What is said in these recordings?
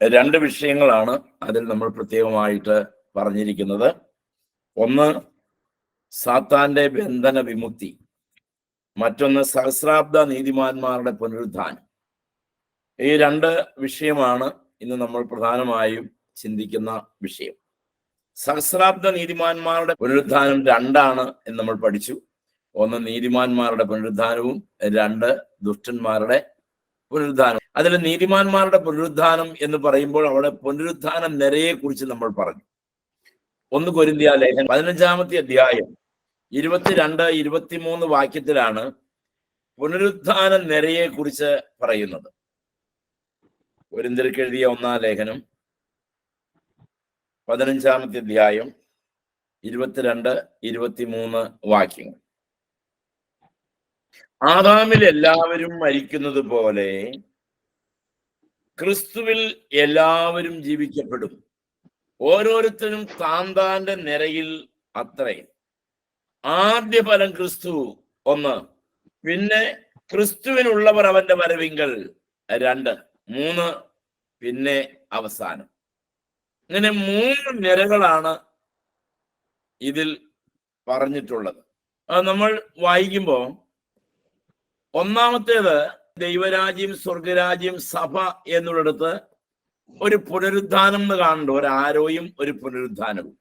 രണ്ട് വിഷയങ്ങളാണ് അതിൽ നമ്മൾ പ്രത്യേകമായിട്ട് പറഞ്ഞിരിക്കുന്നത്. ഒന്ന് സാത്താന്റെ ബന്ധന വിമുക്തി, മറ്റൊന്ന് സഹസ്രാബ്ദ നീതിമാന്മാരുടെ പുനരുദ്ധാനം. ഈ രണ്ട് വിഷയമാണ് ഇന്ന് നമ്മൾ പ്രധാനമായും ചിന്തിക്കുന്ന വിഷയം. സഹസ്രാബ്ദ നീതിമാന്മാരുടെ പുനരുദ്ധാനം രണ്ടാണ് എന്ന് നമ്മൾ പഠിച്ചു. ഒന്ന് നീതിമാന്മാരുടെ പുനരുദ്ധാനവും രണ്ട് ദുഷ്ടന്മാരുടെ പുനരുദ്ധാനം. അതിൽ നീതിമാന്മാരുടെ പുനരുദ്ധാനം എന്ന് പറയുമ്പോൾ അവിടെ പുനരുദ്ധാന നിരയെ കുറിച്ച് നമ്മൾ പറഞ്ഞു. 1 കൊരിന്ത്യർ ലേഖനം 15-ാമത്തെ അധ്യായം 22-23 വാക്യത്തിലാണ് പുനരുദ്ധാന നിരയെ കുറിച്ച് പറയുന്നത്. കൊരിന്ത്യർക്ക് എഴുതിയ 1-ാം ലേഖനം 15-ാമത്തെ അധ്യായം 22-23 വാക്യങ്ങൾ. ആദാമിൽ എല്ലാവരും മരിക്കുന്നത് പോലെ ക്രിസ്തുവിൽ എല്ലാവരും ജീവിക്കപ്പെടും. ഓരോരുത്തരും താന്താന്റെ നിരയിൽ അത്രേ. ആദ്യ ഫലം ക്രിസ്തു 1, പിന്നെ ക്രിസ്തുവിനുള്ളവർ അവന്റെ വരവിങ്കൽ 2, 3 പിന്നെ അവസാനം. ഇങ്ങനെ 3 നിരകളാണ് ഇതിൽ പറഞ്ഞിട്ടുള്ളത്. അത് നമ്മൾ വായിക്കുമ്പോൾ ഒന്നാമത്തേത് ദൈവരാജ്യം, സ്വർഗരാജ്യം, സഭ എന്നുള്ളിടത്ത് ഒരു പുനരുദ്ധാനം എന്ന് കാണുന്നുണ്ട്. ഒരു ആരോയും ഒരു പുനരുദ്ധാനവും.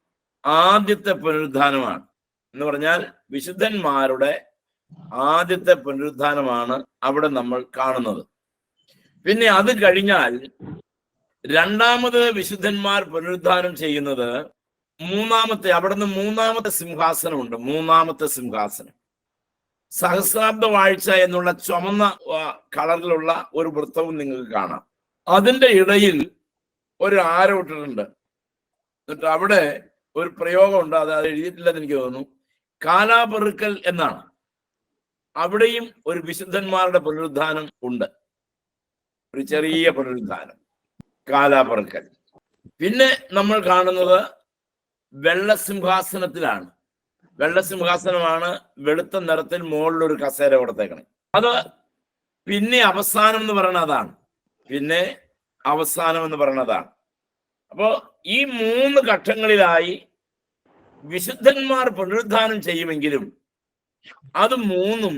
ആദ്യത്തെ പുനരുദ്ധാനമാണ് എന്ന് പറഞ്ഞാൽ വിശുദ്ധന്മാരുടെ ആദ്യത്തെ പുനരുദ്ധാനമാണ് അവിടെ നമ്മൾ കാണുന്നത്. പിന്നെ അത് കഴിഞ്ഞാൽ രണ്ടാമത് വിശുദ്ധന്മാർ പുനരുദ്ധാനം ചെയ്യുന്നത് അവിടുന്ന് മൂന്നാമത്തെ സിംഹാസനമുണ്ട്. മൂന്നാമത്തെ സിംഹാസനം സഹസ്രാബ്ദ വാഴ്ച എന്നുള്ള ചുമന്ന കളറിലുള്ള ഒരു വൃത്തവും നിങ്ങൾക്ക് കാണാം. അതിന്റെ ഇടയിൽ ഒരു ആരോ ഇട്ടിട്ടുണ്ട്. എന്നിട്ട് അവിടെ ഒരു പ്രയോഗമുണ്ട്, അത് എഴുതിയിട്ടില്ലെന്ന് എനിക്ക് തോന്നുന്നു. കാലാപെറുക്കൽ എന്നാണ്. അവിടെയും ഒരു വിശുദ്ധന്മാരുടെ പുനരുദ്ധാനം ഉണ്ട്, ഒരു ചെറിയ പുനരുദ്ധാനം, കാലാപെറുക്കൽ. പിന്നെ നമ്മൾ കാണുന്നത് വെള്ളസിംഹാസനത്തിലാണ്. വെള്ളസിംഹാസനമാണ്, വെളുത്ത നിറത്തിൽ മുകളിലൊരു കസേര കൊടുത്തേക്കണം. അത് പിന്നെ അവസാനം എന്ന് പറയുന്നത് അതാണ്. പിന്നെ അവസാനം എന്ന് പറയുന്നതാണ്. അപ്പോ ഈ 3 ഘട്ടങ്ങളിലായി വിശുദ്ധന്മാർ പുനരുദ്ധാനം ചെയ്യുമെങ്കിലും അത് 3ഉം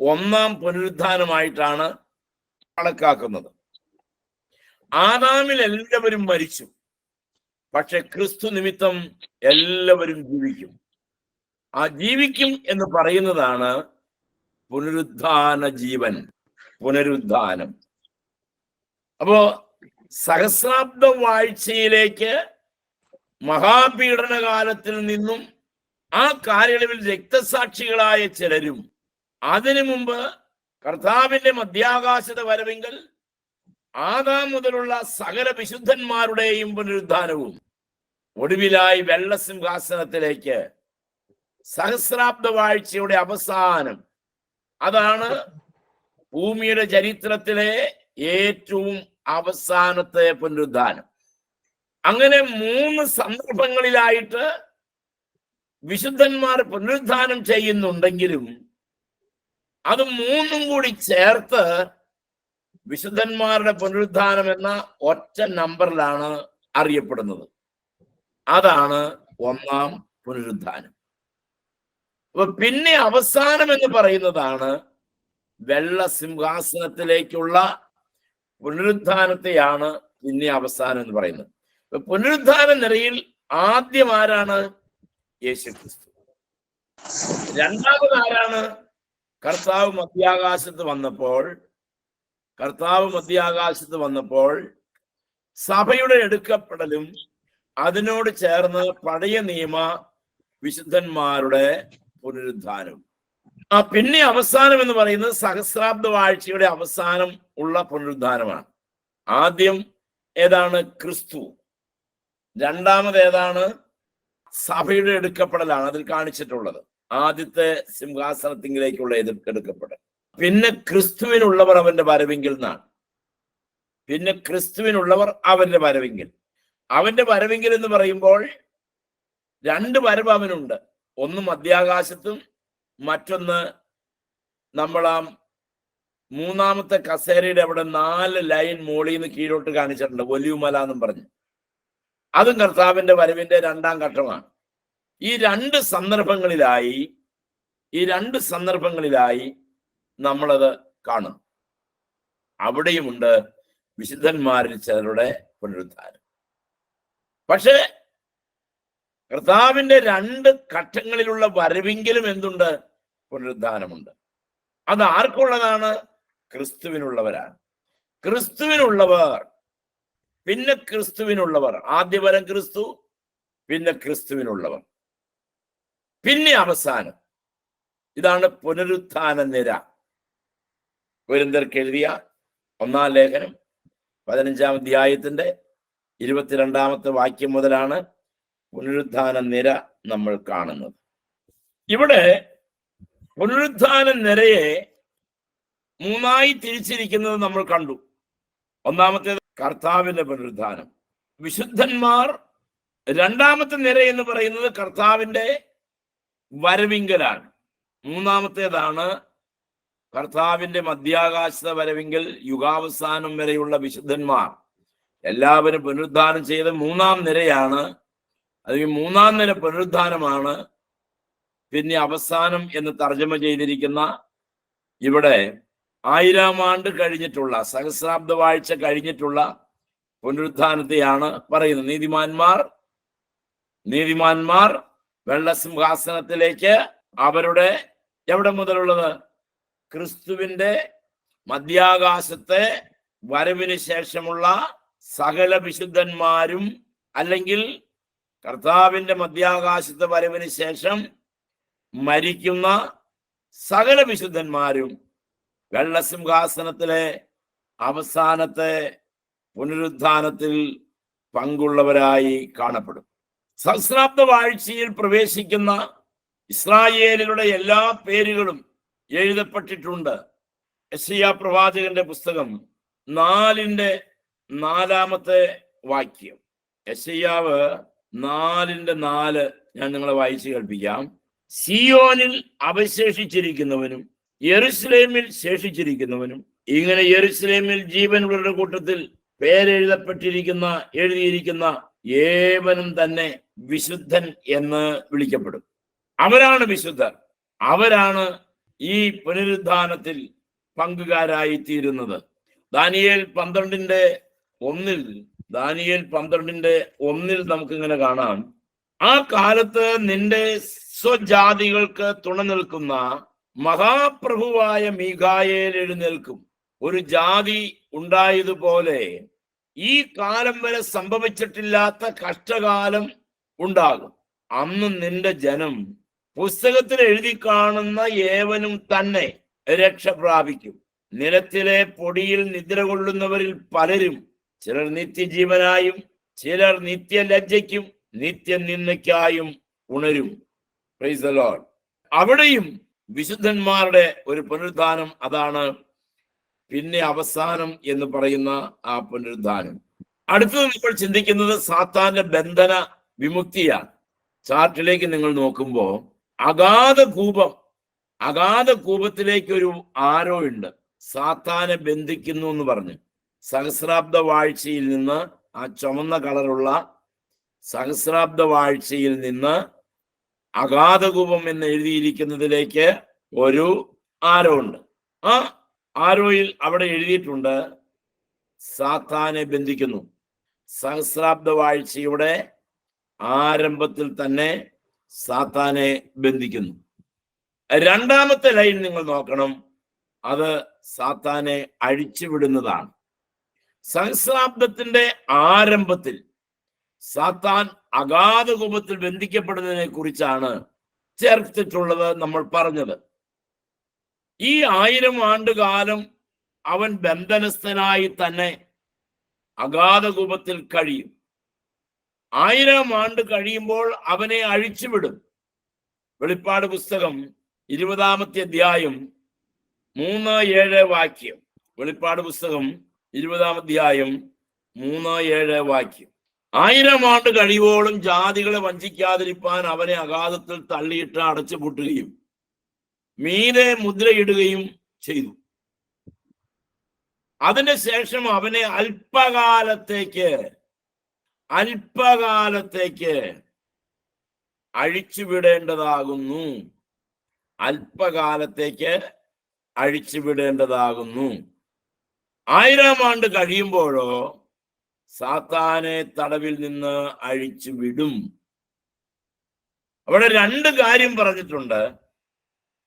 ഒന്നാം പുനരുദ്ധാനമായിട്ടാണ് കണക്കാക്കുന്നത്. ആദാമിൽ എല്ലാവരും മരിച്ചു, പക്ഷെ ക്രിസ്തു നിമിത്തം എല്ലാവരും ജീവിക്കും. ആ ജീവിക്കും എന്ന് പറയുന്നതാണ് പുനരുദ്ധാന ജീവൻ, പുനരുദ്ധാനം. അപ്പോ സഹസ്രാബ്ദ വാഴ്ചയിലേക്ക് മഹാപീഡന കാലത്തിൽ നിന്നും ആ കാലയളവിൽ രക്തസാക്ഷികളായ ചിലരും അതിനു മുമ്പ് കർത്താവിന്റെ മധ്യാകാശത വരവെങ്കിൽ ആദാം മുതലുള്ള സകല വിശുദ്ധന്മാരുടെയും പുനരുദ്ധാനവും ഒടുവിലായി വെള്ളസിംഹാസനത്തിലേക്ക് സഹസ്രാബ്ദ വാഴ്ചയുടെ അവസാനം. അതാണ് ഭൂമിയുടെ ചരിത്രത്തിലെ ഏറ്റവും അവസാനത്തെ പുനരുദ്ധാനം. അങ്ങനെ 3 സന്ദർഭങ്ങളിലായിട്ട് വിശുദ്ധന്മാർ പുനരുദ്ധാനം ചെയ്യുന്നുണ്ടെങ്കിലും അത് 3ഉം കൂടി ചേർത്ത് വിശുദ്ധന്മാരുടെ പുനരുദ്ധാനം എന്ന ഒറ്റ നമ്പറിലാണ് അറിയപ്പെടുന്നത്. അതാണ് ഒന്നാം പുനരുദ്ധാനം. അപ്പൊ പിന്നെ അവസാനം എന്ന് പറയുന്നതാണ് വെള്ള സിംഹാസനത്തിലേക്കുള്ള പുനരുദ്ധാനത്തെയാണ് പിന്നെ അവസാനം എന്ന് പറയുന്നത്. പുനരുദ്ധാന നിരയിൽ ആദ്യം ആരാണ്? യേശുക്രിസ്തു. രണ്ടാമത് ആരാണ്? കർത്താവ് മധ്യാകാശത്ത് വന്നപ്പോൾ സഭയുടെ എടുക്കപ്പെടലും അതിനോട് ചേർന്ന് പഴയ നിയമ വിശുദ്ധന്മാരുടെ പുനരുദ്ധാനവും. പിന്നെ അവസാനം എന്ന് പറയുന്നത് സഹസ്രാബ്ദ വാഴ്ചയുടെ അവസാനം ഉള്ള പുനരുദ്ധാനമാണ്. ആദ്യം ഏതാണ്? ക്രിസ്തു. രണ്ടാമത് ഏതാണ്? സഭയുടെ എടുക്കപ്പെടലാണ് അതിൽ കാണിച്ചിട്ടുള്ളത്. ആദ്യത്തെ സിംഹാസനത്തിങ്കിലേക്കുള്ള എടുക്കപ്പെടൽ. പിന്നെ ക്രിസ്തുവിനുള്ളവർ അവന്റെ വരവെങ്കിൽ എന്നാണ്. പിന്നെ ക്രിസ്തുവിനുള്ളവർ അവന്റെ വരവെങ്കിൽ. അവന്റെ വരവെങ്കിൽ എന്ന് പറയുമ്പോൾ 2 വരവ് അവനുണ്ട്. ഒന്ന് മധ്യാകാശത്തും മറ്റൊന്ന് നമ്മളാം മൂന്നാമത്തെ കസേരയുടെ അവിടെ 4 ലൈൻ മോളിൽ നിന്ന് കീഴോട്ട് കാണിച്ചിട്ടുണ്ട്, ഒലിവുമല എന്നും പറഞ്ഞു. അതും കർത്താവിന്റെ വരവിന്റെ 2ാം ഘട്ടമാണ്. ഈ രണ്ട് സന്ദർഭങ്ങളിലായി നമ്മളത് കാണും. അവിടെയുമുണ്ട് വിശുദ്ധന്മാരിൽ ചിലരുടെ പുനരുദ്ധാനം. പക്ഷേ കർത്താവിന്റെ 2 ഘട്ടങ്ങളിലുള്ള വരവെങ്കിലും എന്തുണ്ട്? പുനരുദ്ധാനമുണ്ട്. അത് ആർക്കുള്ളതാണ്? ക്രിസ്തുവിനുള്ളവരാണ്. ക്രിസ്തുവിനുള്ളവർ, പിന്നെ ക്രിസ്തുവിനുള്ളവർ. ആദ്യവരം ക്രിസ്തു, പിന്നെ ക്രിസ്തുവിനുള്ളവർ, പിന്നെ അവസാനം. ഇതാണ് പുനരുത്ഥാന നിര. കൊരിന്ത്യർക്ക് എഴുതിയ 1-ാം ലേഖനം 15-ാം അധ്യായത്തിന്റെ 22-ാമത്തെ വാക്യം മുതലാണ് പുനരുത്ഥാന നിര നമ്മൾ കാണുന്നത്. ഇവിടെ പുനരുത്ഥാന നിരയെ 3ആയി തിരിച്ചിരിക്കുന്നത് നമ്മൾ കണ്ടു. ഒന്നാമത്തേത് കർത്താവിന്റെ പുനരുത്ഥാനം, വിശുദ്ധന്മാർ. 2ാമത്തെ നിര എന്ന് പറയുന്നത് കർത്താവിന്റെ വരവിങ്കലാണ്. 3ാമത്തേതാണ് കർത്താവിന്റെ മധ്യാകാശ വരവിങ്കൽ, യുഗാവസാനം വരെയുള്ള വിശുദ്ധന്മാർ എല്ലാവരും പുനരുദ്ധാനം ചെയ്ത് 3ാം നിരയാണ്. അത് 3ാം നിര പുനരുദ്ധാനമാണ്. പിന്നെ അവസാനം എന്ന് തർജ്ജമ ചെയ്തിരിക്കുന്ന ഇവിടെ 1000 ആണ്ട് കഴിഞ്ഞിട്ടുള്ള, സഹസ്രാബ്ദ വാഴ്ച കഴിഞ്ഞിട്ടുള്ള പുനരുദ്ധാനത്തെയാണ് പറയുന്നത്. നീതിമാന്മാർ വെള്ളസിംഹാസനത്തിലേക്ക് അവരുടെ എവിടെ മുതലുള്ളത്? ക്രിസ്തുവിന്റെ മധ്യാകാശത്തെ വരവിന് ശേഷമുള്ള സകല വിശുദ്ധന്മാരും, അല്ലെങ്കിൽ കർത്താവിന്റെ മധ്യാകാശത്തെ വരവിന് ശേഷം മരിക്കുന്ന സകല വിശുദ്ധന്മാരും വെള്ളസിംഹാസനത്തിലെ അവസാനത്തെ പുനരുദ്ധാനത്തിൽ പങ്കുള്ളവരായി കാണപ്പെടും. സഹസ്രാബ്ദ വാഴ്ചയിൽ പ്രവേശിക്കുന്ന ഇസ്രായേലികളുടെ എല്ലാ പേരുകളും എഴുതപ്പെട്ടിട്ടുണ്ട്. യെശയ്യാ പ്രവാചകന്റെ പുസ്തകം 4-ന്റെ 4-ാമത്തെ വാക്യം. യെശയ്യാവ് 4-ന്റെ 4 ഞാൻ നിങ്ങളെ വായിച്ചു കേൾപ്പിക്കാം. സിയോനിൽ അവശേഷിച്ചിരിക്കുന്നവനും യെരുശലേമിൽ ശേഷിച്ചിരിക്കുന്നവനും, ഇങ്ങനെ യെരുശലേമിൽ ജീവനുള്ളവരുടെ കൂട്ടത്തിൽ എഴുതിയിരിക്കുന്ന ഏവനും തന്നെ വിശുദ്ധൻ എന്ന് വിളിക്കപ്പെടും. അവരാണ് വിശുദ്ധർ. അവരാണ് ഈ പുനരുദ്ധാനത്തിൽ പങ്കുകാരായി തീരുന്നത്. ദാനിയേൽ 12-ന്റെ 1-ൽ നമുക്കിങ്ങനെ കാണാം. ആ കാലത്ത് നിന്റെ സ്വജാതികൾക്ക് തുണ നിൽക്കുന്ന മഹാപ്രഭുവായ മീഖായേൽ എഴുന്നേൽക്കും. ഒരു ജാതി ഉണ്ടായതുപോലെ ഈ കാലം വരെ സംഭവിച്ചിട്ടില്ലാത്ത കഷ്ടകാലം ഉണ്ടാകും. അന്ന് നിന്റെ ജനം പുസ്തകത്തിൽ എഴുതി കാണുന്ന ഏവനും തന്നെ രക്ഷ പ്രാപിക്കും. നിലത്തിലെ പൊടിയിൽ നിദ്ര കൊള്ളുന്നവരിൽ പലരും, ചിലർ നിത്യജീവനായും ചിലർ നിത്യലജ്ജയ്ക്കും നിത്യനിന്ദയ്ക്കായും ഉണരും. Praise the Lord. അവിടെയും വിശുദ്ധന്മാരുടെ ഒരു പുനരുദ്ധാനം, അതാണ് പിന്നെ അവസാനം എന്ന് പറയുന്ന ആ പുനരുദ്ധാനം. അടുത്തത് നമ്മൾ ചിന്തിക്കുന്നത് സാത്താന്റെ ബന്ധന വിമുക്തിയാണ്. ചാർട്ടിലേക്ക് നിങ്ങൾ നോക്കുമ്പോൾ അഗാധ കൂപത്തിലേക്ക് ഒരു ആരോ ഉണ്ട്. സാത്താനെ ബന്ധിക്കുന്നു എന്ന് പറഞ്ഞ് സഹസ്രാബ്ദ വാഴ്ചയിൽ നിന്ന്, ആ ചുമന്ന കളറുള്ള സഹസ്രാബ്ദ വാഴ്ചയിൽ നിന്ന് അഗാധകൂപം എന്ന് എഴുതിയിരിക്കുന്നതിലേക്ക് ഒരു ആരോ ഉണ്ട്. ആ ആരോയിൽ അവിടെ എഴുതിയിട്ടുണ്ട് സാത്താനെ ബന്ധിക്കുന്നു. സഹസ്രാബ്ദ വാഴ്ചയുടെ ആരംഭത്തിൽ തന്നെ സാത്താനെ ബന്ധിക്കുന്നു. 2ാമത്തെ ലൈൻ നിങ്ങൾ നോക്കണം, അത് സാത്താനെ അഴിച്ചുവിടുന്നതാണ്. സഹസ്രാബ്ദത്തിന്റെ ആരംഭത്തിൽ സാത്താൻ അഗാധകൂപത്തിൽ ബന്ധിക്കപ്പെടുന്നതിനെ കുറിച്ചാണ് ചേർത്തിട്ടുള്ളത് നമ്മൾ പറഞ്ഞത്. ഈ 1000 ആണ്ടുകാലം അവൻ ബന്ധനസ്ഥനായി തന്നെ അഗാധകൂപത്തിൽ കഴിയും. 1000 ആണ്ട് കഴിയുമ്പോൾ അവനെ അഴിച്ചുവിടും. വെളിപ്പാട് പുസ്തകം 20-ാമത്തെ അധ്യായം 3-7 വാക്യം. വെളിപ്പാട് പുസ്തകം 20-ാം അധ്യായം 3-7 വാക്യം. 1000 ആണ്ട് കഴിയുവോളം ജാതികളെ വഞ്ചിക്കാതിരിപ്പാൻ അവനെ അഗാധത്തിൽ തള്ളിയിട്ട് അടച്ചുപൂട്ടുകയും മീതെ മുദ്രയിടുകയും ചെയ്തു. അതിന് ശേഷം അവനെ അല്പകാലത്തേക്ക് അഴിച്ചുവിടേണ്ടതാകുന്നു. അല്പകാലത്തേക്ക് അഴിച്ചുവിടേണ്ടതാകുന്നു. 1000 ആണ്ട് കഴിയുമ്പോഴോ സാത്താനെ തടവിൽ നിന്ന് അഴിച്ചുവിടും. അവിടെ 2 കാര്യം പറഞ്ഞിട്ടുണ്ട്.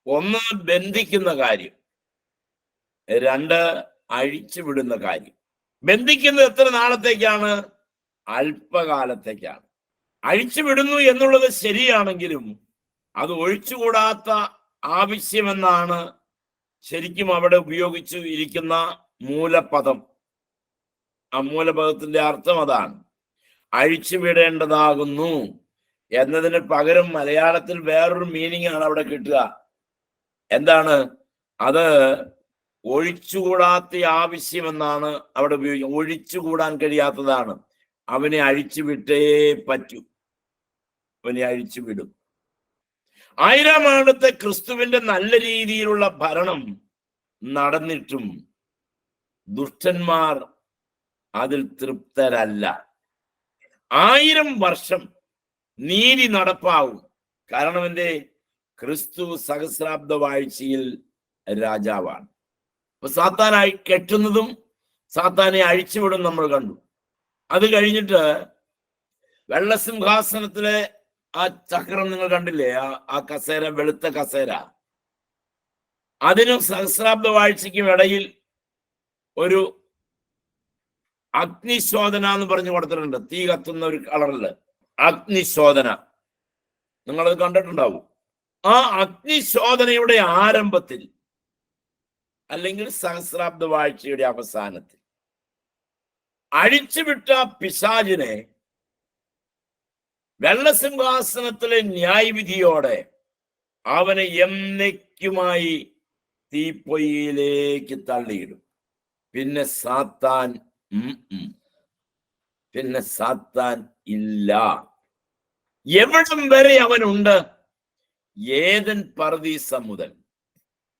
ഒന്ന് ബന്ധിക്കുന്ന കാര്യം, 2 അഴിച്ചുവിടുന്ന കാര്യം. ബന്ധിക്കുന്നത് എത്ര നാളത്തേക്കാണ്? അല്പകാലത്തേക്കാണ്. അഴിച്ചുവിടുന്നു എന്നുള്ളത് ശരിയാണെങ്കിലും അത് ഒഴിച്ചുകൂടാത്ത ആവശ്യമെന്നാണ് ശരിക്കും അവിടെ ഉപയോഗിച്ചു ഇരിക്കുന്ന മൂലപദം. ആ മൂലപദത്തിന്റെ അർത്ഥം അതാണ്. അഴിച്ചുവിടേണ്ടതാകുന്നു എന്നതിന് പകരം മലയാളത്തിൽ വേറൊരു മീനിങ് ആണ് അവിടെ കിട്ടുക. എന്താണ് അത്? ഒഴിച്ചുകൂടാത്ത ആവശ്യമെന്നാണ് അവിടെ ഉപയോഗിക്കുന്നത്. ഒഴിച്ചുകൂടാൻ കഴിയാത്തതാണ്. അവനെ അഴിച്ചുവിട്ടേ പറ്റൂ. അവനെ അഴിച്ചുവിടും. 1000 ആണ്ടത്തെ ക്രിസ്തുവിന്റെ നല്ല രീതിയിലുള്ള ഭരണം നടന്നിട്ടും ദുഷ്ടന്മാർ അതിൽ തൃപ്തരല്ല. 1000 വർഷം നീതി നടപ്പാവും. കാരണം എന്തേ? ക്രിസ്തു സഹസ്രാബ്ദ വാഴ്ചയിൽ രാജാവാണ്. അപ്പൊ സാത്താനായി കെട്ടുന്നതും സാത്താനെ അഴിച്ചുവിടും നമ്മൾ കണ്ടു. അത് കഴിഞ്ഞിട്ട് വെള്ളസിംഹാസനത്തിലെ ആ ചക്രം നിങ്ങൾ കണ്ടില്ലേ? ആ കസേര, വെളുത്ത കസേര, അതിനും സഹസ്രാബ്ദ വാഴ്ചയ്ക്കും ഇടയിൽ ഒരു അഗ്നിശോധന എന്ന് പറഞ്ഞു കൊടുത്തിട്ടുണ്ട്. തീ കത്തുന്ന ഒരു കളറില് അഗ്നിശോധന. നിങ്ങളത് കണ്ടിട്ടുണ്ടാവും. ആ അഗ്നിശോധനയുടെ ആരംഭത്തിൽ അല്ലെങ്കിൽ സഹസ്രാബ്ദ വാഴ്ചയുടെ അവസാനത്തിൽ അഴിച്ചുവിട്ട പിശാചിനെ വെള്ളസിംഹാസനത്തിലെ ന്യായവിധിയോടെ അവനെ എന്നേക്കുമായി തീപ്പൊയ്യിലേക്ക് തള്ളിയിടും. പിന്നെ സാത്താൻ ഇല്ല. എവിടം വരെ അവനുണ്ട്? ഏദൻ പർദീസ മുതൽ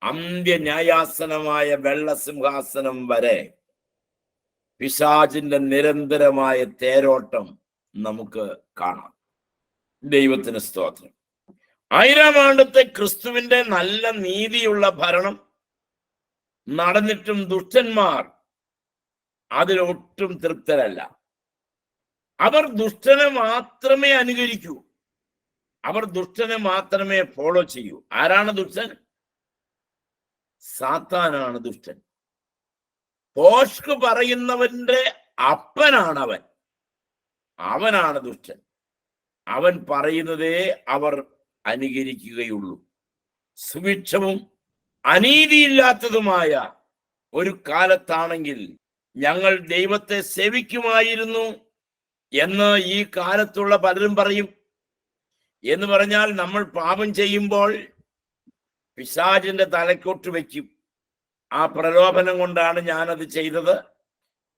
അന്ത്യന്യായാസനമായ വെള്ളസിംഹാസനം വരെ പിശാചിന്റെ നിരന്തരമായ തേരോട്ടം നമുക്ക് കാണാം. ദൈവത്തിന് സ്തോത്രം. 1000 ആണ്ടത്തെ ക്രിസ്തുവിന്റെ നല്ല നീതിയുള്ള ഭരണം നടന്നിട്ടും ദുഷ്ടന്മാർ അതിലൊട്ടും തൃപ്തരല്ല. അവർ ദുഷ്ടനെ മാത്രമേ അനുകരിക്കൂ. അവർ ദുഷ്ടനെ മാത്രമേ ഫോളോ ചെയ്യൂ. ആരാണ് ദുഷ്ടൻ? സാത്താനാണ് ദുഷ്ടൻ. പോഷ്ക് പറയുന്നവന്റെ അപ്പനാണ് അവനാണ് ദുഷ്ടൻ. അവൻ പറയുന്നതേ അവർ അനുകരിക്കുകയുള്ളൂ. സുഭിക്ഷവും അനീതിയില്ലാത്തതുമായ ഒരു കാലത്താണെങ്കിൽ ഞങ്ങൾ ദൈവത്തെ സേവിക്കുമായിരുന്നു എന്ന് ഈ കാലത്തുള്ള പലരും പറയും. എന്ന് പറഞ്ഞാൽ നമ്മൾ പാപം ചെയ്യുമ്പോൾ പിശാചിന്റെ തലക്കൊട്ട് വയ്ക്കും. ആ പ്രലോഭനം കൊണ്ടാണ് ഞാനത് ചെയ്തത്,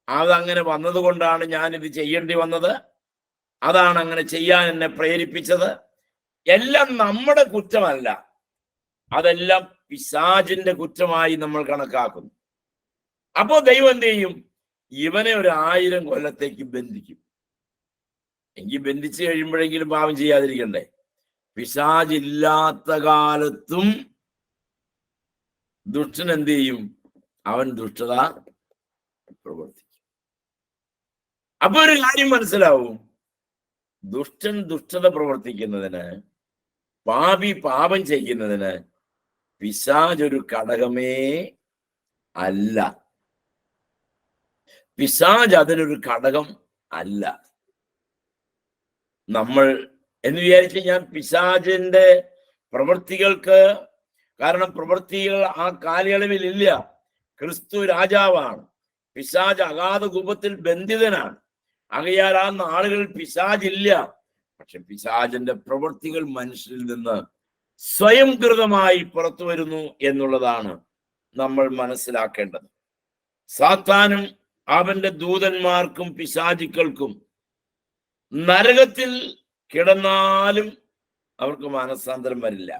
അതങ്ങനെ വന്നതുകൊണ്ടാണ് ഞാനിത് ചെയ്യേണ്ടി വന്നത്, അതാണ് അങ്ങനെ ചെയ്യാൻ എന്നെ പ്രേരിപ്പിച്ചത്. എല്ലാം നമ്മുടെ കുറ്റമല്ല, അതെല്ലാം പിശാചിന്റെ കുറ്റമായി നമ്മൾ കണക്കാക്കുന്നു. അപ്പോ ദൈവം എന്ത് ചെയ്യും? ഇവനെ ഒരു 1000 കൊല്ലത്തേക്ക് ബന്ധിക്കും. എങ്കിൽ ബന്ധിച്ചു കഴിയുമ്പോഴെങ്കിലും പാപം ചെയ്യാതിരിക്കണ്ടേ? പിശാചില്ലാത്ത കാലത്തും ദുഷ്ടൻ എന്ത് ചെയ്യും? അവൻ ദുഷ്ടത പ്രവർത്തിക്കും. അപ്പൊ ഒരു കാര്യം മനസ്സിലാവും, ദുഷ്ടൻ ദുഷ്ടത പ്രവർത്തിക്കുന്നതിന്, പാപി പാപം ചെയ്യുന്നതിന് പിശാച് ഒരു ഘടകമേ അല്ല. പിശാച് അതിനൊരു ഘടകം അല്ല. നമ്മൾ എന്ന് വിചാരിച്ച് ഞാൻ പിശാചിന്റെ പ്രവൃത്തികൾക്ക്, കാരണം പ്രവൃത്തികൾ ആ കാലയളവിൽ ഇല്ല. ക്രിസ്തു രാജാവാണ്. പിശാച് അഗാധ കൂപത്തിൽ ബന്ധിതനാണ്. ആകയാൽ ആ നാളുകളിൽ പിശാചില്ല. പക്ഷെ പിശാചിന്റെ പ്രവൃത്തികൾ മനുഷ്യരിൽ നിന്ന് സ്വയംകൃതമായി പുറത്തു വരുന്നു എന്നുള്ളതാണ് നമ്മൾ മനസ്സിലാക്കേണ്ടത്. സാത്താനും അവന്റെ ദൂതന്മാർക്കും പിശാചുക്കൾക്കും നരകത്തിൽ കിടന്നാലും അവർക്ക് മാനസാന്തരം വരില്ല.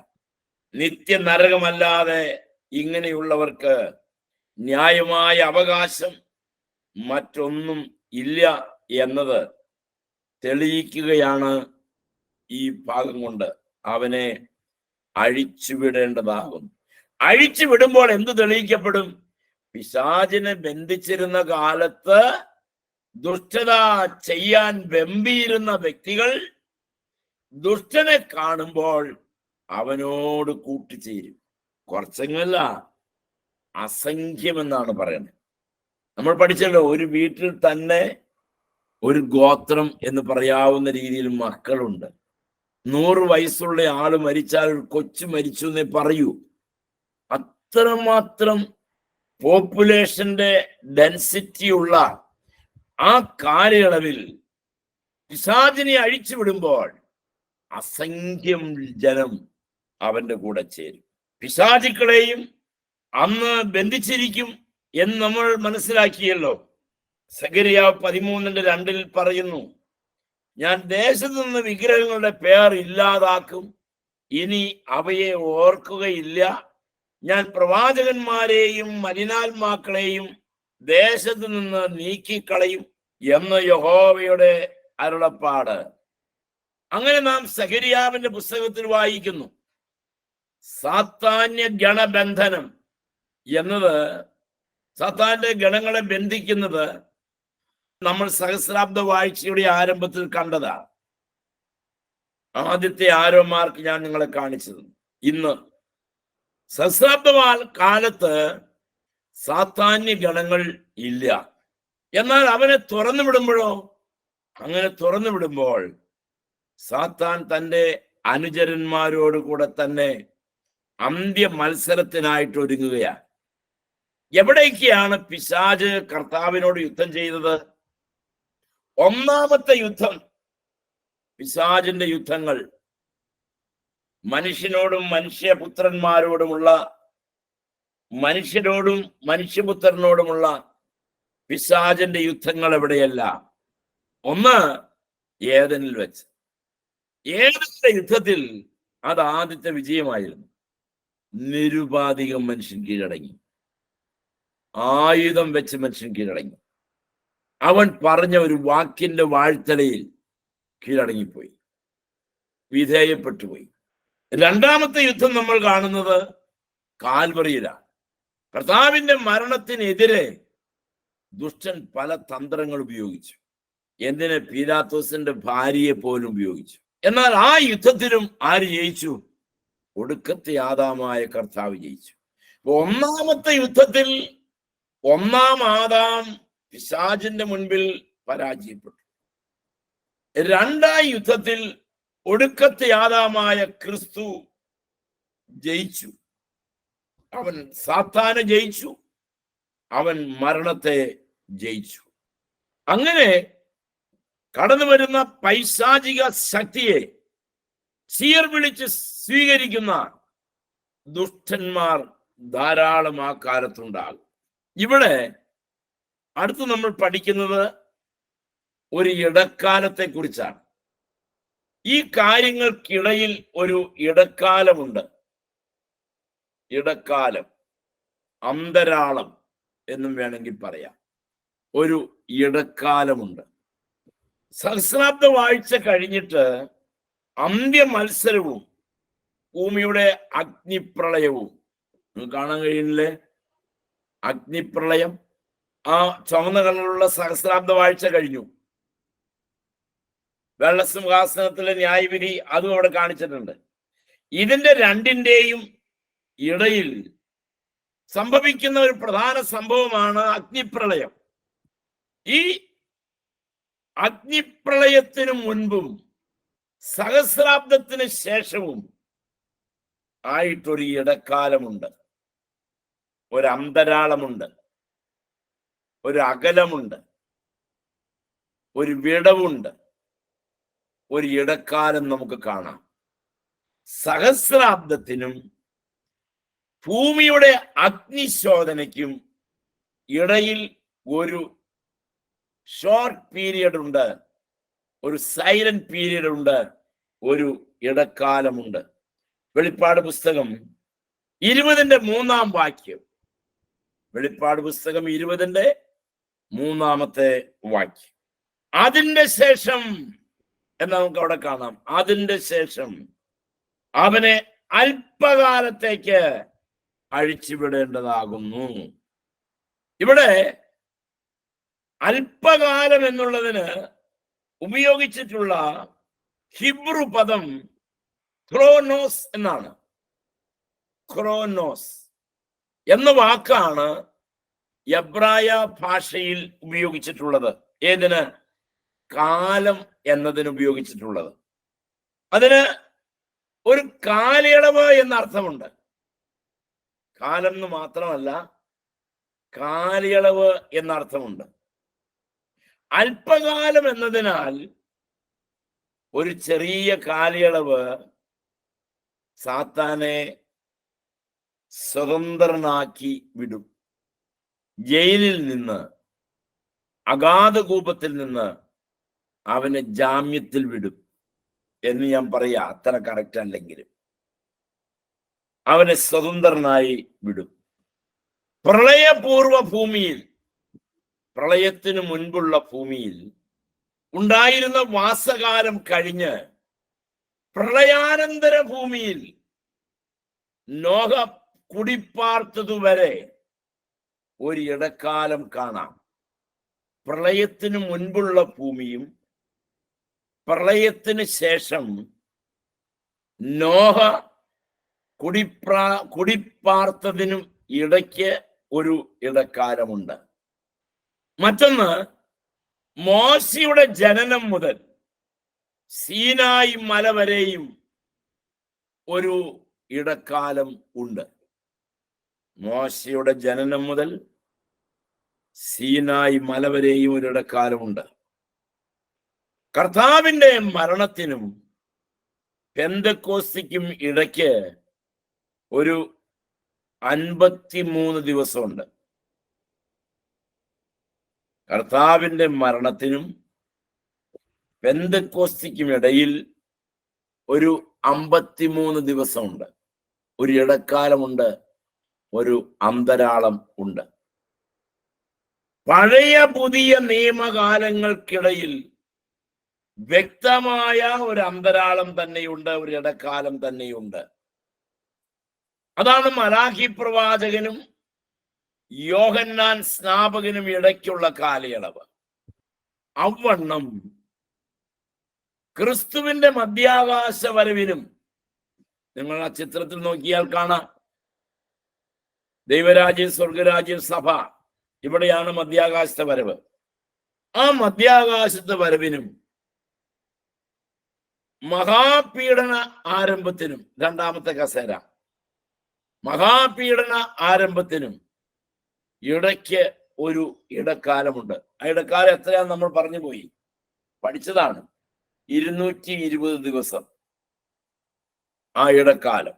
നിത്യ നരകമല്ലാതെ ഇങ്ങനെയുള്ളവർക്ക് ന്യായമായ അവകാശം മറ്റൊന്നും ഇല്ല എന്നത് തെളിയിക്കുകയാണ് ഈ ഭാഗം കൊണ്ട്. അവനെ അഴിച്ചുവിടേണ്ടതാകും. അഴിച്ചുവിടുമ്പോൾ എന്ത് തെളിയിക്കപ്പെടും? പിശാചിനെ ബന്ധിച്ചിരുന്ന കാലത്ത് ദുഷ്ടത ചെയ്യാൻ വെമ്പിയിരുന്ന വ്യക്തികൾ ദുഷ്ടനെ കാണുമ്പോൾ അവനോട് കൂട്ടിച്ചേരും. കുറച്ചെങ്ങല്ല, അസംഖ്യമെന്നാണ് പറയുന്നത്. നമ്മൾ പഠിച്ചല്ലോ, ഒരു വീട്ടിൽ തന്നെ ഒരു ഗോത്രം എന്ന് പറയാവുന്ന രീതിയിൽ മക്കളുണ്ട്. 100 വയസ്സുള്ള ആള് മരിച്ചാൽ ഒരു കൊച്ചു മരിച്ചു എന്നേ പറയൂ. അത്രമാത്രം പോപ്പുലേഷന്റെ ഡെൻസിറ്റി ഉള്ള ആ കാലയളവിൽ പിശാചിനെ അഴിച്ചുവിടുമ്പോൾ അസംഖ്യം ജനം അവന്റെ കൂടെ ചേരും. പിശാചുക്കളെയും അന്ന് ബന്ധിച്ചിരിക്കും എന്ന് നമ്മൾ മനസ്സിലാക്കിയല്ലോ. സഖറിയാവ് 13:2 പറയുന്നു, ഞാൻ ദേശത്തു നിന്ന് വിഗ്രഹങ്ങളുടെ പേർ ഇല്ലാതാക്കും, ഇനി അവയെ ഓർക്കുകയില്ല. ഞാൻ പ്രവാചകന്മാരെയും മലിനാത്മാക്കളെയും ദേശത്തു നിന്ന് നീക്കിക്കളയും എന്ന് യഹോവയുടെ അരുളപ്പാട്. അങ്ങനെ നാം സഖറിയാവിന്റെ പുസ്തകത്തിൽ വായിക്കുന്നു. സാത്താന്യ ഗണബന്ധനം എന്നത്, സാത്താന്റെ ഗണങ്ങളെ ബന്ധിക്കുന്നത് നമ്മൾ സഹസ്രാബ്ദ വാഴ്ചയുടെ ആരംഭത്തിൽ കണ്ടതാണ്. ആദ്യത്തെ ആരോമാർക്ക് ഞാൻ നിങ്ങളെ കാണിച്ചത്. ഇന്ന് സഹസ്രാബ്ദ കാലത്ത് സാത്താന്യ ഗണങ്ങൾ ഇല്ല. എന്നാൽ അവനെ തുറന്നു വിടുമ്പോഴോ, അങ്ങനെ തുറന്നു വിടുമ്പോൾ സാത്താൻ തൻ്റെ അനുചരന്മാരോട് കൂടെ തന്നെ അന്ത്യ മത്സരത്തിനായിട്ട് ഒരുങ്ങുകയാണ്. എവിടേക്കാണ് പിശാച് കർത്താവിനോട് യുദ്ധം ചെയ്തത്? ഒന്നാമത്തെ യുദ്ധം, പിശാചിന്റെ യുദ്ധങ്ങൾ മനുഷ്യനോടും മനുഷ്യപുത്രന്മാരോടുമുള്ള, മനുഷ്യരോടും മനുഷ്യപുത്രനോടുമുള്ള പിശാചിന്റെ യുദ്ധങ്ങൾ എവിടെയല്ല? ഒന്ന് ഏദനിൽ വെച്ച്. ഏദനിലെ യുദ്ധത്തിൽ അത് ആദ്യത്തെ വിജയമായിരുന്നു. നിരുപാധികം മനുഷ്യൻ കീഴടങ്ങി. ആയുധം വെച്ച് മനുഷ്യൻ കീഴടങ്ങി. അവൻ പറഞ്ഞ ഒരു വാക്കിന്റെ വാഴ്ത്തലയിൽ കീഴടങ്ങിപ്പോയി, വിധേയപ്പെട്ടുപോയി. രണ്ടാമത്തെ യുദ്ധം നമ്മൾ കാണുന്നത് കാൽവറിയിലാണ്. കർത്താവിന്റെ മരണത്തിനെതിരെ ദുഷ്ടൻ പല തന്ത്രങ്ങൾ ഉപയോഗിച്ചു. എന്തിന്? പീലാത്തോസിന്റെ ഭാര്യയെ പോലും ഉപയോഗിച്ചു. എന്നാൽ ആ യുദ്ധത്തിലും ആര് ജയിച്ചു? ഒടുക്കത്തെ ആദാമായ കർത്താവ് ജയിച്ചു. ഒന്നാമത്തെ യുദ്ധത്തിൽ ഒന്നാം ആദാം പിശാചിന്റെ മുൻപിൽ പരാജയപ്പെട്ടു. രണ്ടാം യുദ്ധത്തിൽ ഒടുക്കത്തെ ആദാമായ ക്രിസ്തു ജയിച്ചു. അവൻ സാത്താനെ ജയിച്ചു, അവൻ മരണത്തെ ജയിച്ചു. അങ്ങനെ കടന്നു വരുന്ന പൈശാചിക ശക്തിയെ ചീർ വിളിച്ച് സ്വീകരിക്കുന്ന ദുഷ്ടന്മാർ ധാരാളം ആ കാലത്തുണ്ടാകും. ഇവിടെ അടുത്ത് നമ്മൾ പഠിക്കുന്നത് ഒരു ഇടക്കാലത്തെ കുറിച്ചാണ്. ഈ കാര്യങ്ങൾക്കിടയിൽ ഒരു ഇടക്കാലമുണ്ട്. ഇടക്കാലം, അന്തരാളം എന്നും വേണമെങ്കിൽ പറയാം. ഒരു ഇടക്കാലമുണ്ട്. സഹസ്രാബ്ദ വാഴ്ച കഴിഞ്ഞിട്ട് അന്ത്യ മത്സരവും ഭൂമിയുടെ അഗ്നിപ്രളയവും കാണാൻ കഴിയുന്നില്ലേ? അഗ്നിപ്രളയം, ആ ചുവന്ന കളറുള്ള സഹസ്രാബ്ദ വാഴ്ച കഴിഞ്ഞു. വെള്ളസിംഹാസനത്തിലെ ന്യായവിധി അതും അവിടെ കാണിച്ചിട്ടുണ്ട്. ഇതിന്റെ രണ്ടിന്റെയും ഇടയിൽ സംഭവിക്കുന്ന ഒരു പ്രധാന സംഭവമാണ് അഗ്നിപ്രളയം. ഈ അഗ്നിപ്രളയത്തിനു മുൻപും സഹസ്രാബ്ദത്തിന് ശേഷവും ആയിട്ടൊരു ഇടക്കാലമുണ്ട്, ഒരു അന്തരാളമുണ്ട്, ഒരു അകലമുണ്ട്, ഒരു വിടവുണ്ട്, ഒരു ഇടക്കാലം നമുക്ക് കാണാം. സഹസ്രാബ്ദത്തിനും ഭൂമിയുടെ അഗ്നിശോധനയ്ക്കും ഇടയിൽ ഒരു ഷോർട്ട് പീരിയഡ് ഉണ്ട്, ഒരു സൈലന്റ് പീരിയഡ് ഉണ്ട്, ഒരു ഇടക്കാലമുണ്ട്. വെളിപ്പാട് പുസ്തകം 20:3 വെളിപ്പാട് പുസ്തകം 20-3 വാക്യം. അതിന്റെ ശേഷം എന്ന് നമുക്ക് അവിടെ കാണാം. അതിന്റെ ശേഷം അവനെ അല്പകാലത്തേക്ക് അഴിച്ചുവിടേണ്ടതാകുന്നു. ഇവിടെ അല്പകാലം എന്നുള്ളതിന് ഉപയോഗിച്ചിട്ടുള്ള ഹിബ്രു പദം ക്രോനോസ് എന്നാണ്. ക്രോനോസ് എന്ന വാക്കാണ് എബ്രായ ഭാഷയിൽ ഉപയോഗിച്ചിട്ടുള്ളത്. ഏതിന്? കാലം എന്നതിന് ഉപയോഗിച്ചിട്ടുള്ളത്. അതിന് ഒരു കാലയളവ് എന്ന അർത്ഥമുണ്ട്. കാലം എന്ന് മാത്രമല്ല, കാലയളവ് എന്ന അർത്ഥമുണ്ട്. അല്പകാലം എന്നതിനാൽ ഒരു ചെറിയ കാലയളവ് സാത്താനെ സ്വതന്ത്രനാക്കി വിടും. ജയിലിൽ നിന്ന്, അഗാധകൂപത്തിൽ നിന്ന് അവനെ ജാമ്യത്തിൽ വിടും എന്ന് ഞാൻ പറയാ, അത്ര കറക്റ്റ് അല്ലെങ്കിലും അവനെ സ്വതന്ത്രനായി വിടും. പ്രളയപൂർവ ഭൂമിയിൽ, പ്രളയത്തിനു മുൻപുള്ള ഭൂമിയിൽ ഉണ്ടായിരുന്ന വാസകാലം കഴിഞ്ഞ് പ്രളയാനന്തര ഭൂമിയിൽ നോഹ കുടിപ്പാർത്തതുവരെ ഒരു ഇടക്കാലം കാണാം. പ്രളയത്തിനു മുൻപുള്ള ഭൂമിയും പ്രളയത്തിന് ശേഷം നോഹ കുടിപ്പാർത്തതിനും ഇടയ്ക്ക് ഒരു ഇടക്കാലമുണ്ട്. മറ്റൊന്ന്, മോശയുടെ ജനനം മുതൽ സീനായി മല വരെയും ഒരു ഇടക്കാലം ഉണ്ട്. മോശയുടെ ജനനം മുതൽ സീനായി മല വരെയും ഒരു ഇടക്കാലമുണ്ട്. കർത്താവിന്റെ മരണത്തിനും പെന്തക്കോസ്തിക്കും ഇടയ്ക്ക് ഒരു 53 ദിവസമുണ്ട്. കർത്താവിന്റെ മരണത്തിനും പെന്തക്കോസ്തിക്കും ഇടയിൽ ഒരു 53 ദിവസമുണ്ട്. ഒരു ഇടക്കാലമുണ്ട്, ഒരു അന്തരാളം ഉണ്ട്. പഴയ പുതിയ നിയമകാലങ്ങൾക്കിടയിൽ വ്യക്തമായ ഒരു അന്തരാളം തന്നെയുണ്ട്, ഒരു ഇടക്കാലം തന്നെയുണ്ട്. അതാണ് മലാഖി പ്രവാചകനും യോഹന്നാൻ സ്നാപകനും ഇടയ്ക്കുള്ള കാലയളവ്. അവണ്ണം ക്രിസ്തുവിന്റെ മധ്യാകാശ വരവിനും, നിങ്ങൾ ആ ചിത്രത്തിൽ നോക്കിയാൽ കാണാം, ദൈവരാജ്യം, സ്വർഗരാജ്യം, സഭ, ഇവിടെയാണ് മധ്യാകാശത്തെ വരവ്. ആ മധ്യാകാശത്തെ വരവിനും മഹാപീഡന ആരംഭത്തിനും, രണ്ടാമത്തെ കസേര, മഹാപീഡന ആരംഭത്തിനും ഇടയ്ക്ക് ഒരു ഇടക്കാലമുണ്ട്. ആ ഇടക്കാലം എത്രയാന്ന് നമ്മൾ പറഞ്ഞു പോയി, പഠിച്ചതാണ്. 220 ദിവസം. ആ ഇടക്കാലം,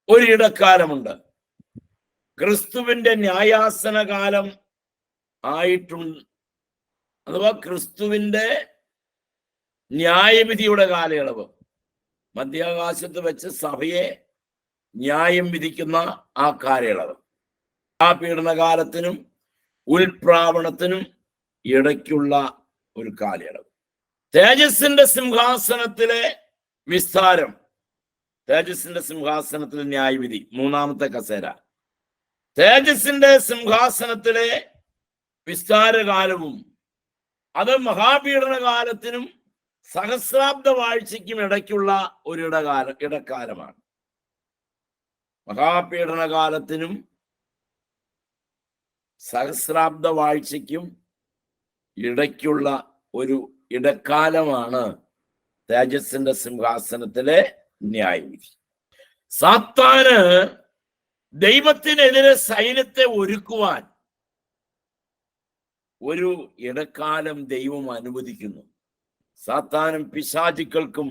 ഒരു ഇടക്കാലമുണ്ട്. ക്രിസ്തുവിന്റെ ന്യായാസന കാലം ആയിട്ടുണ്ട്, അഥവാ ക്രിസ്തുവിന്റെ ന്യായവിധിയുടെ കാലയളവ്, മധ്യാകാശത്ത് വെച്ച് സഭയെ ന്യായം വിധിക്കുന്ന ആ കാലയളവ്. ആ പീഡനകാലത്തിനും ഉൽപ്രാവണത്തിനും ഇടയ്ക്കുള്ള ഒരു കാലയളവ്. തേജസ്സിന്റെ സിംഹാസനത്തിലെ വിസ്താരം, തേജസ്സിന്റെ സിംഹാസനത്തിലെ ന്യായവിധി, മൂന്നാമത്തെ കസേര. തേജസ്സിന്റെ സിംഹാസനത്തിലെ വിസ്താരകാലവും അത് മഹാപീഡനകാലത്തിനും സഹസ്രാബ്ദ വാഴ്ചയ്ക്കും ഇടയ്ക്കുള്ള ഒരു ഇടക്കാലമാണ്. മഹാപീഡനകാലത്തിനും സഹസ്രാബ്ദ വാഴ്ചയ്ക്കും ഇടയ്ക്കുള്ള ഒരു ഇടക്കാലമാണ് തേജസ്സിന്റെ സിംഹാസനത്തിലെ ന്യായവിധി. സാത്താന് ദൈവത്തിനെതിരെ സൈന്യത്തെ ഒരുക്കുവാൻ ഒരു ഇടക്കാലം ദൈവം അനുവദിക്കുന്നു. സാത്താനും പിശാചുക്കൾക്കും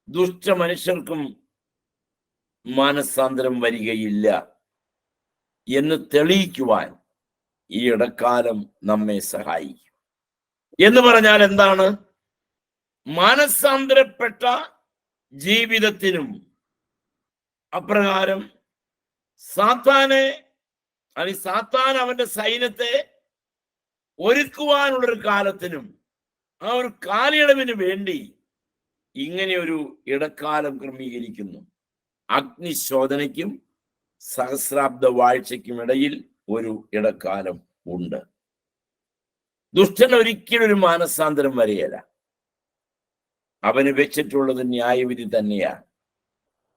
ദുഷ്ട മനുഷ്യർക്കും മാനസാന്തരം വരികയില്ല എന്ന് തെളിയിക്കുവാൻ ഈ ഇടക്കാലം നമ്മെ സഹായിക്കും. എന്ന് പറഞ്ഞാൽ എന്താണ്? മാനസാന്തരപ്പെട്ട ജീവിതത്തിനും അപ്രകാരം സാത്താനെ അത് സാത്താൻ അവന്റെ സൈന്യത്തെ ഒരുക്കുവാനുള്ളൊരു കാലത്തിനും ആ ഒരു കാലയളവിന് വേണ്ടി ഇങ്ങനെ ഒരു ഇടക്കാലം ക്രമീകരിക്കുന്നു. അഗ്നിശോധനയ്ക്കും സഹസ്രാബ്ദ വാഴ്ചയ്ക്കും ഇടയിൽ ഒരു ഇടക്കാലം ഉണ്ട്. ദുഷ്ടൻ ഒരിക്കലും ഒരു മാനസാന്തരം വരികയില്ല. അവന് വെച്ചിട്ടുള്ളത് ന്യായവിധി തന്നെയാണ്.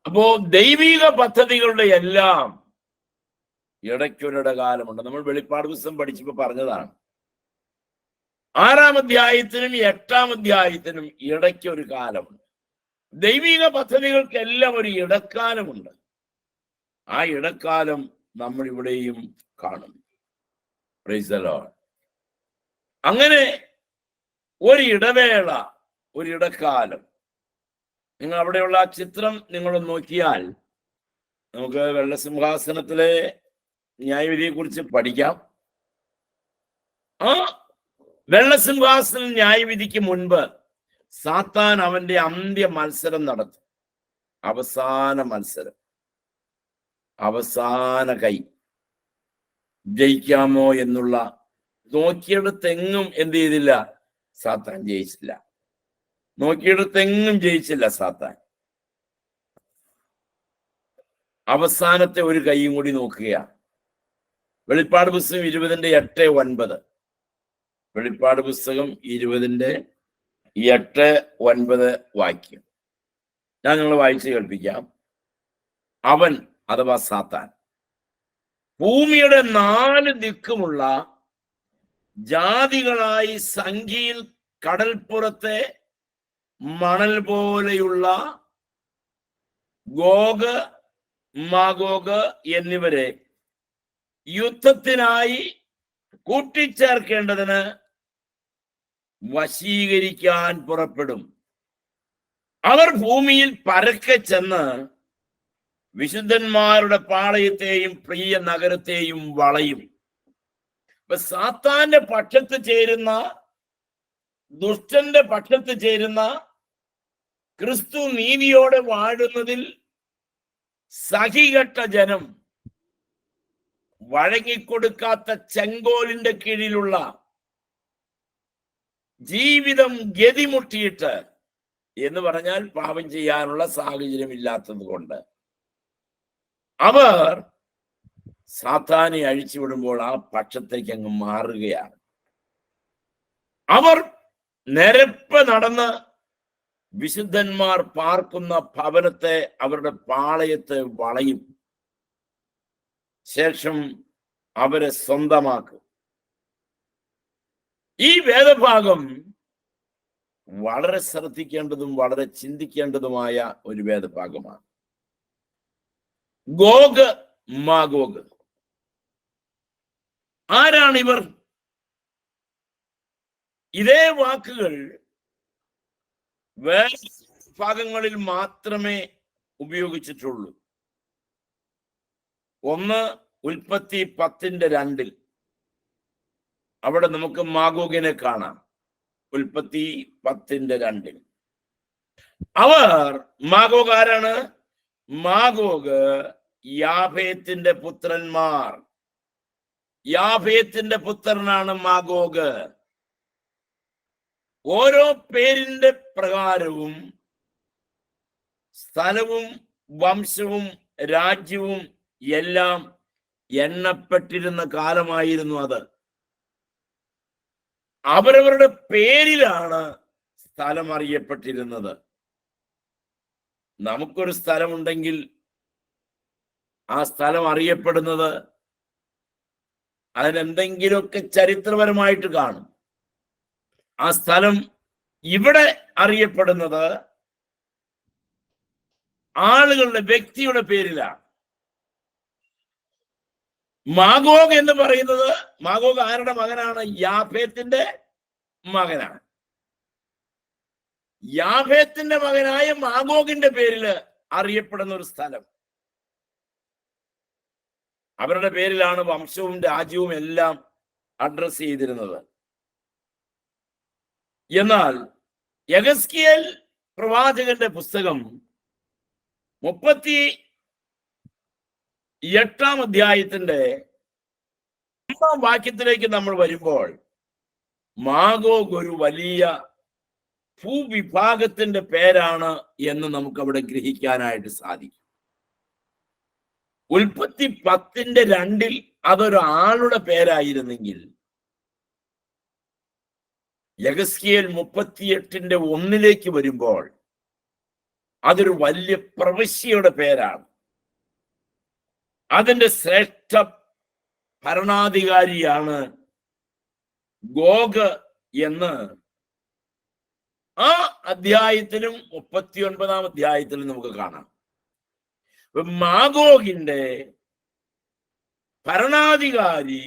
അപ്പോ ദൈവിക പദ്ധതികളുടെ എല്ലാം ഇടയ്ക്കൊരിടകാലമുണ്ട്. നമ്മൾ വെളിപ്പാട് പുസ്തകം പഠിച്ചപ്പോ പറഞ്ഞതാണ്. 6-ാം അധ്യായത്തിനും 8-ാം അധ്യായത്തിനും ഇടയ്ക്ക് ഒരു കാലമുണ്ട്. ദൈവിക പദ്ധതികൾക്കെല്ലാം ഒരു ഇടക്കാലമുണ്ട്. ആ ഇടക്കാലം നമ്മൾ ഇവിടെയും കാണും. Praise the Lord. അങ്ങനെ ഒരു ഇടവേള, ഒരു ഇടക്കാലം. നിങ്ങൾ അവിടെയുള്ള ആ ചിത്രം നിങ്ങൾ നോക്കിയാൽ നമുക്ക് വെള്ളസിംഹാസനത്തിലെ ന്യായവിധിയെ കുറിച്ച് പഠിക്കാം. ആ വെള്ളസിംഹാസന ന്യായവിധിക്ക് മുൻപ് സാത്താൻ അവന്റെ അന്ത്യ മത്സരം നടത്തും. അവസാന മത്സരം, അവസാന കൈ, ജയിക്കാമോ എന്നുള്ള നോക്കിയെടുത്തെങ്ങും എന്ത് ചെയ്തില്ല, സാത്താൻ ജയിച്ചില്ല. നോക്കിയെടുത്തെങ്ങും ജയിച്ചില്ല സാത്താൻ. അവസാനത്തെ ഒരു കൈയും കൂടി നോക്കുകയാണ്. വെളിപ്പാട് പുസ്തകം 20:8-9. വെളിപ്പാട് പുസ്തകം 20:8-9 വാക്യം ഞാൻ നിങ്ങൾ വായിച്ച് കേൾപ്പിക്കാം. അവൻ അഥവാ സാത്താൻ ഭൂമിയുടെ 4 ദിക്കുമുള്ള ജാതികളായി സംഖ്യയിൽ കടൽപ്പുറത്തെ മണൽ പോലെയുള്ള ഗോഗ് മാഗോഗ് എന്നിവരെ യുദ്ധത്തിനായി കൂട്ടിച്ചേർക്കേണ്ടതിന് വശീകരിക്കാൻ പുറപ്പെടും. അവർ ഭൂമിയിൽ പരക്കെ ചെന്ന് വിശുദ്ധന്മാരുടെ പാളയത്തെയും പ്രിയ നഗരത്തെയും വളയും. ഇപ്പൊ സാത്താന്റെ പക്ഷത്ത് ചേരുന്ന, ദുഷ്ടന്റെ പക്ഷത്ത് ചേരുന്ന, ക്രിസ്തു നീതിയോടെ വാഴുന്നതിൽ സഹികെട്ട ജനം, വഴങ്ങിക്കൊടുക്കാത്ത ചെങ്കോലിന്റെ കീഴിലുള്ള ജീവിതം ഗതിമുട്ടിയിട്ട്, എന്ന് പറഞ്ഞാൽ പാപം ചെയ്യാനുള്ള സാഹചര്യം ഇല്ലാത്തത് കൊണ്ട് അവർ സാത്താനെ അഴിച്ചുവിടുമ്പോൾ ആ പക്ഷത്തേക്ക് അങ്ങ് മാറുകയാണ്. അവർ നിരപ്പ് നടന്ന് വിശുദ്ധന്മാർ പാർക്കുന്ന ഭവനത്തെ, അവരുടെ പാളയത്തെ വളയും. ശേഷം അവരെ സ്വന്തമാക്കും. ഈ വേദഭാഗം വളരെ ശ്രദ്ധിക്കേണ്ടതും വളരെ ചിന്തിക്കേണ്ടതുമായ ഒരു വേദഭാഗമാണ്. Gogh Magog ആരാണിവർ? ഇതേ വാക്കുകൾ വേറെ ഭാഗങ്ങളിൽ മാത്രമേ ഉപയോഗിച്ചിട്ടുള്ളൂ. ഒന്ന് ഉൽപ്പത്തി 10:2 അവിടെ നമുക്ക് മാഗോഗിനെ കാണാം. ഉൽപ്പത്തി 10:2 അവർ, മാഗോഗ് ആരാണ്? മാഗോഗ് യാഫേത്തിന്റെ പുത്രന്മാർ. യാഫേത്തിന്റെ പുത്രനാണ് മാഗോഗ്. ഓരോ പേരിന്റെ പ്രകാരവും സ്ഥലവും വംശവും രാജ്യവും എല്ലാം എണ്ണപ്പെട്ടിരുന്ന കാലമായിരുന്നു അത്. അവരവരുടെ പേരിലാണ് സ്ഥലം അറിയപ്പെട്ടിരുന്നത്. നമുക്കൊരു സ്ഥലമുണ്ടെങ്കിൽ ആ സ്ഥലം അറിയപ്പെടുന്നത് അതിനെന്തെങ്കിലുമൊക്കെ ചരിത്രപരമായിട്ട് കാണും. ആ സ്ഥലം ഇവിടെ അറിയപ്പെടുന്നത് ആളുകളുടെ, വ്യക്തിയുടെ പേരിലാണ്. മാഗോഗ് എന്ന് പറയുന്നത്, മാഗോഗ് ആരുടെ മകനാണ്? യാഫേത്തിന്റെ മകനാണ്. യാഫേത്തിന്റെ മകനായ മാഗോഗിന്റെ പേരില് അറിയപ്പെടുന്ന ഒരു സ്ഥലം. അവരുടെ പേരിലാണ് വംശവും രാജ്യവും എല്ലാം അഡ്രസ് ചെയ്തിരുന്നത്. എന്നാൽ യെഹെസ്കേൽ പ്രവാചകന്റെ പുസ്തകം 38-ാം അധ്യായത്തിന്റെ ഒന്നാം വാക്യത്തിലേക്ക് നമ്മൾ വരുമ്പോൾ മാഗോഗ് ഒരു വലിയ ഭൂവിഭാഗത്തിന്റെ പേരാണ് എന്ന് നമുക്ക് അവിടെ ഗ്രഹിക്കാനായിട്ട് സാധിക്കും. ഉൽപ്പത്തി 10:2 അതൊരു ആളുടെ പേരായിരുന്നെങ്കിൽ യെഹെസ്കേൽ 38:1 വരുമ്പോൾ അതൊരു വലിയ പ്രവിശ്യയുടെ പേരാണ്. അതിന്റെ ശ്രേഷ്ഠ ഭരണാധികാരിയാണ് ഗോഗ് എന്ന് ആ അധ്യായത്തിലും 39-ാം അധ്യായത്തിലും നമുക്ക് കാണാം. മാഗോഗിന്റെ ഭരണാധികാരി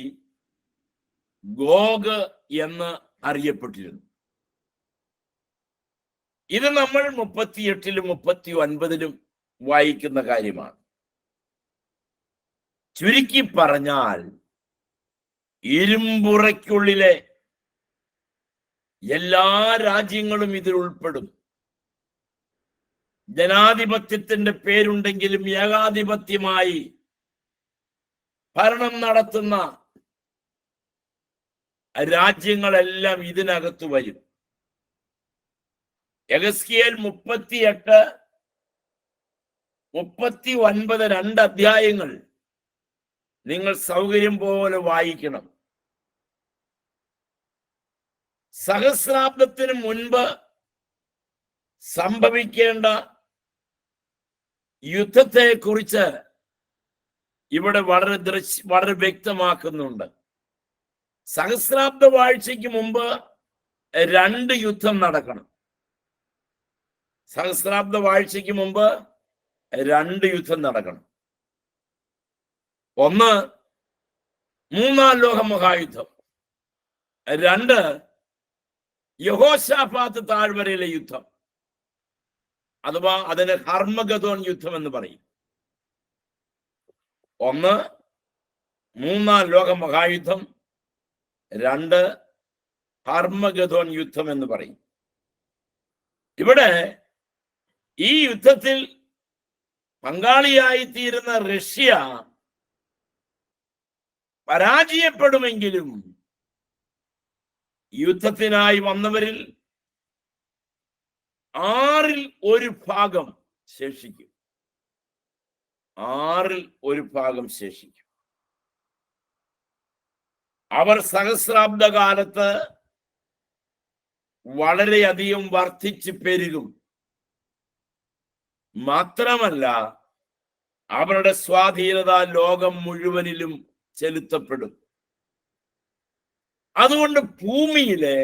ഗോഗ് എന്ന് അറിയപ്പെട്ടിരുന്നു. ഇത് നമ്മൾ 38-ലും 39-ലും വായിക്കുന്ന കാര്യമാണ്. ചുരുക്കി പറഞ്ഞാൽ ഇരുമ്പുറയ്ക്കുള്ളിലെ എല്ലാ രാജ്യങ്ങളും ഇതിൽ ഉൾപ്പെടും. ജനാധിപത്യത്തിന്റെ പേരുണ്ടെങ്കിലും ഏകാധിപത്യമായി ഭരണം നടത്തുന്ന രാജ്യങ്ങളെല്ലാം ഇതിനകത്ത് വരും. യെഹെസ്കേൽ 38, 39 2 അധ്യായങ്ങൾ നിങ്ങൾ സൗകര്യം പോലെ വായിക്കണം. സഹസ്രാബ്ദത്തിന് മുൻപ് സംഭവിക്കേണ്ട യുദ്ധത്തെ കുറിച്ച് ഇവിടെ വളരെ വ്യക്തമാക്കുന്നുണ്ട്. സഹസ്രാബ്ദ വാഴ്ചയ്ക്ക് മുമ്പ് 2 യുദ്ധം നടക്കണം. സഹസ്രാബ്ദ വാഴ്ചയ്ക്ക് മുമ്പ് 2 യുദ്ധം നടക്കണം. ഒന്ന് 3-ാം ലോക മഹായുദ്ധം, 2 യഹോശാഫാത്ത് താഴ്വരയിലെ യുദ്ധം, അഥവാ അതിന് ഹർമഗദോൻ യുദ്ധം എന്ന് പറയും. 1 3-ാം ലോക മഹായുദ്ധം, 2 ഹർമഗദോൻ യുദ്ധം എന്ന് പറയും. ഇവിടെ ഈ യുദ്ധത്തിൽ പങ്കാളിയായിത്തീരുന്ന റഷ്യ പരാജയപ്പെടുമെങ്കിലും യുദ്ധത്തിനായി വന്നവരിൽ 1/6 ശേഷിക്കും. 1/6 ശേഷിക്കും. അവർ സഹസ്രാബ്ദ കാലത്ത് വളരെയധികം വർദ്ധിച്ചു പെരുകും. മാത്രമല്ല, അവരുടെ സ്വാധീനത ലോകം മുഴുവനിലും ചെലുത്തപ്പെടും. അതുകൊണ്ട് ഭൂമിയിലെ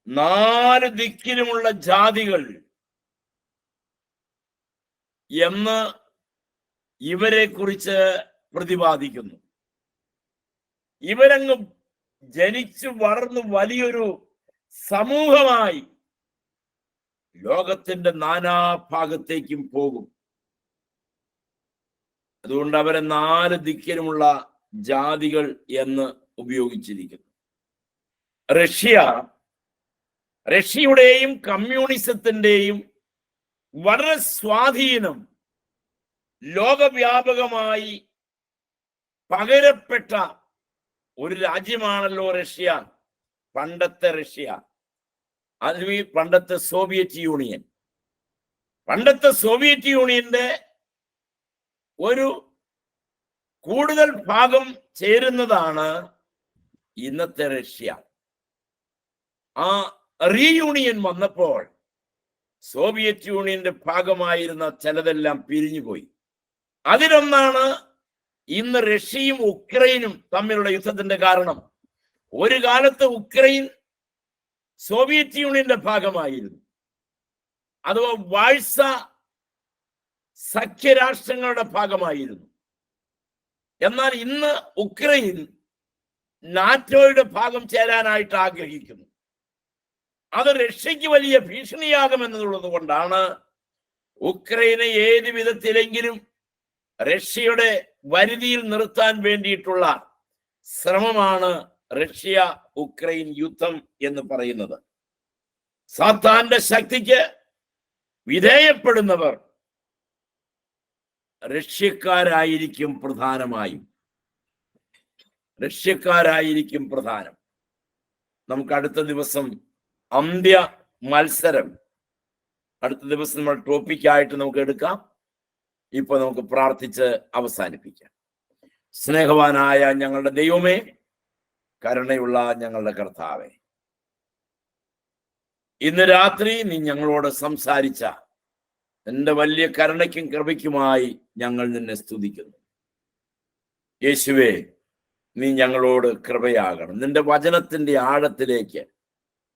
4 ദിക്കിലുമുള്ള ജാതികൾ എന്ന് ഇവരെ കുറിച്ച് പ്രതിപാദിക്കുന്നു. ഇവരങ്ങ് ജനിച്ചു വളർന്നു വലിയൊരു സമൂഹമായി ലോകത്തിന്റെ നാനാഭാഗത്തേക്കും പോകും. അതുകൊണ്ട് അവരെ 4 ദിക്കിലുമുള്ള ജാതികൾ എന്ന് ഉപയോഗിച്ചിരിക്കുന്നു. റഷ്യയുടെയും കമ്മ്യൂണിസത്തിന്റെയും വളരെ സ്വാധീനം ലോകവ്യാപകമായി പകരപ്പെട്ട ഒരു രാജ്യമാണല്ലോ റഷ്യ. പണ്ടത്തെ റഷ്യ, അല്ലെങ്കിൽ പണ്ടത്തെ സോവിയറ്റ് യൂണിയൻ. പണ്ടത്തെ സോവിയറ്റ് യൂണിയന്റെ ഒരു കൂടുതൽ ഭാഗം ചേരുന്നതാണ് ഇന്നത്തെ റഷ്യ. ആ റീയൂണിയൻ വന്നപ്പോൾ സോവിയറ്റ് യൂണിയന്റെ ഭാഗമായിരുന്ന ചിലതെല്ലാം പിരിഞ്ഞുപോയി. അതിലൊന്നാണ് ഇന്ന് റഷ്യയും ഉക്രൈനും തമ്മിലുള്ള യുദ്ധത്തിന്റെ കാരണം. ഒരു കാലത്ത് ഉക്രൈൻ സോവിയറ്റ് യൂണിയന്റെ ഭാഗമായിരുന്നു, അഥവാ വാഴ്സ സഖ്യരാഷ്ട്രങ്ങളുടെ ഭാഗമായിരുന്നു. എന്നാൽ ഇന്ന് ഉക്രൈൻ നാറ്റോയുടെ ഭാഗം ചേരാനായിട്ട് ആഗ്രഹിക്കുന്നു. അത് റഷ്യക്ക് വലിയ ഭീഷണിയാകുമെന്നുള്ളത് കൊണ്ടാണ് ഉക്രൈനെ ഏത് വിധത്തിലെങ്കിലും റഷ്യയുടെ വരുതിയിൽ നിർത്താൻ വേണ്ടിയിട്ടുള്ള ശ്രമമാണ് റഷ്യ ഉക്രൈൻ യുദ്ധം എന്ന് പറയുന്നത്. സാത്താന്റെ ശക്തിക്ക് വിധേയപ്പെടുന്നവർ റഷ്യക്കാരായിരിക്കും പ്രധാനമായും. റഷ്യക്കാരായിരിക്കും പ്രധാനം. നമുക്ക് അടുത്ത ദിവസം അന്ത്യ മത്സരം അടുത്ത ദിവസം നമ്മൾ ടോപ്പിക്കായിട്ട് നമുക്ക് എടുക്കാം. ഇപ്പൊ നമുക്ക് പ്രാർത്ഥിച്ച് അവസാനിപ്പിക്കാം. സ്നേഹവാനായ ഞങ്ങളുടെ ദൈവമേ, കരുണയുള്ള ഞങ്ങളുടെ കർത്താവേ, ഇന്ന് രാത്രി നീ ഞങ്ങളോട് സംസാരിച്ച നിന്റെ വലിയ കരുണയ്ക്കും കൃപയ്ക്കുമായി ഞങ്ങൾ നിന്നെ സ്തുതിക്കുന്നു. യേശുവേ, നീ ഞങ്ങളോട് കൃപയാകണം. നിന്റെ വചനത്തിന്റെ ആഴത്തിലേക്ക്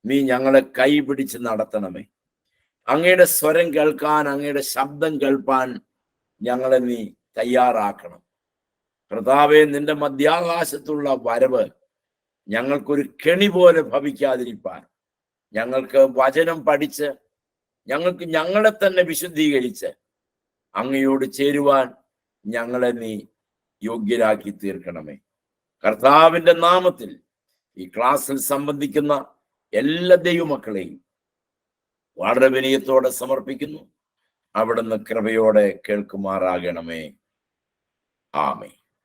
നീ ഞങ്ങളെ കൈപിടിച്ച് നടത്തണമേ. അങ്ങയുടെ സ്വരം കേൾക്കാൻ, അങ്ങയുടെ ശബ്ദം കേൾപ്പാൻ ഞങ്ങളെ നീ തയ്യാറാക്കണം. കർത്താവേ, നിന്റെ മധ്യാകാശത്തുള്ള വരവ് ഞങ്ങൾക്കൊരു കെണി പോലെ ഭവിക്കാതിരിപ്പാൻ, ഞങ്ങൾക്ക് വചനം പഠിച്ച് ഞങ്ങൾക്ക് ഞങ്ങളെ തന്നെ വിശുദ്ധീകരിച്ച് അങ്ങയോട് ചേരുവാൻ ഞങ്ങളെ നീ യോഗ്യരാക്കി തീർക്കണമേ. കർത്താവിന്റെ നാമത്തിൽ ഈ ക്ലാസ്സിൽ സംബന്ധിക്കുന്ന എല്ലാ ദൈവമക്കളെയും വളരെ വിനയത്തോടെ സമർപ്പിക്കുന്നു. അവിടുന്ന് കൃപയോടെ കേൾക്കുമാറാകണമേ. ആമേൻ.